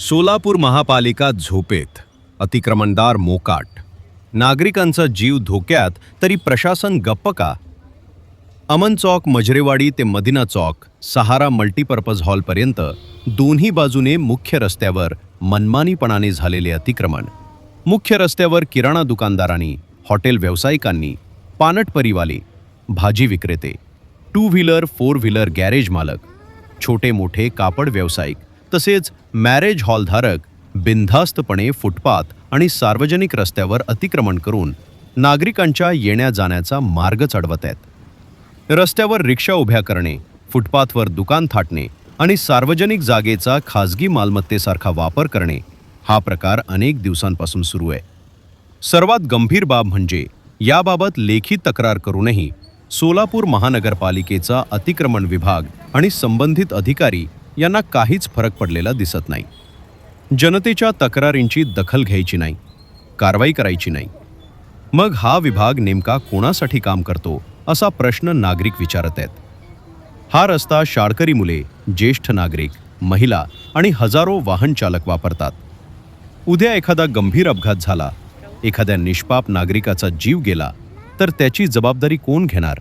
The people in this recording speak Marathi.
सोलापूर महापालिका झोपेत, अतिक्रमणदार मोकाट, नागरिकांचा जीव धोक्यात तरी प्रशासन गप्प का? अमन चौक मजरेवाडी ते मदिना चौक सहारा मल्टीपर्पज हॉलपर्यंत दोन्ही बाजूने मुख्य रस्त्यावर मनमानीपणाने झालेले अतिक्रमण. मुख्य रस्त्यावर किराणा दुकानदारांनी, हॉटेल व्यावसायिकांनी, पानट परिवाले, भाजी विक्रेते, two wheeler four wheeler garage मालक, छोटे मोठे कापड व्यावसायिक तसेच मॅरेज हॉलधारक बिनधास्तपणे फुटपाथ आणि सार्वजनिक रस्त्यावर अतिक्रमण करून नागरिकांच्या येण्या जाण्याचा मार्गच अडवत आहेत. रस्त्यावर रिक्षा उभ्या करणे, फुटपाथवर दुकान थाटणे आणि सार्वजनिक जागेचा खाजगी मालमत्तेसारखा वापर करणे हा प्रकार अनेक दिवसांपासून सुरू आहे. सर्वात गंभीर बाब म्हणजे याबाबत लेखी तक्रार करूनही सोलापूर महानगरपालिकेचा अतिक्रमण विभाग आणि संबंधित अधिकारी यांना काहीच फरक पडलेला दिसत नाही. जनतेच्या तक्रारींची दखल घ्यायची नाही, कारवाई करायची नाही. मग हा विभाग नेमका कोणासाठी काम करतो असा प्रश्न नागरिक विचारत आहेत. हा रस्ता शाळकरी मुले, ज्येष्ठ नागरिक, महिला आणि हजारो वाहन चालक वापरतात. उद्या एखादा गंभीर अपघात झाला, एखाद्या निष्पाप नागरिकाचा जीव गेला तर त्याची जबाबदारी कोण घेणार?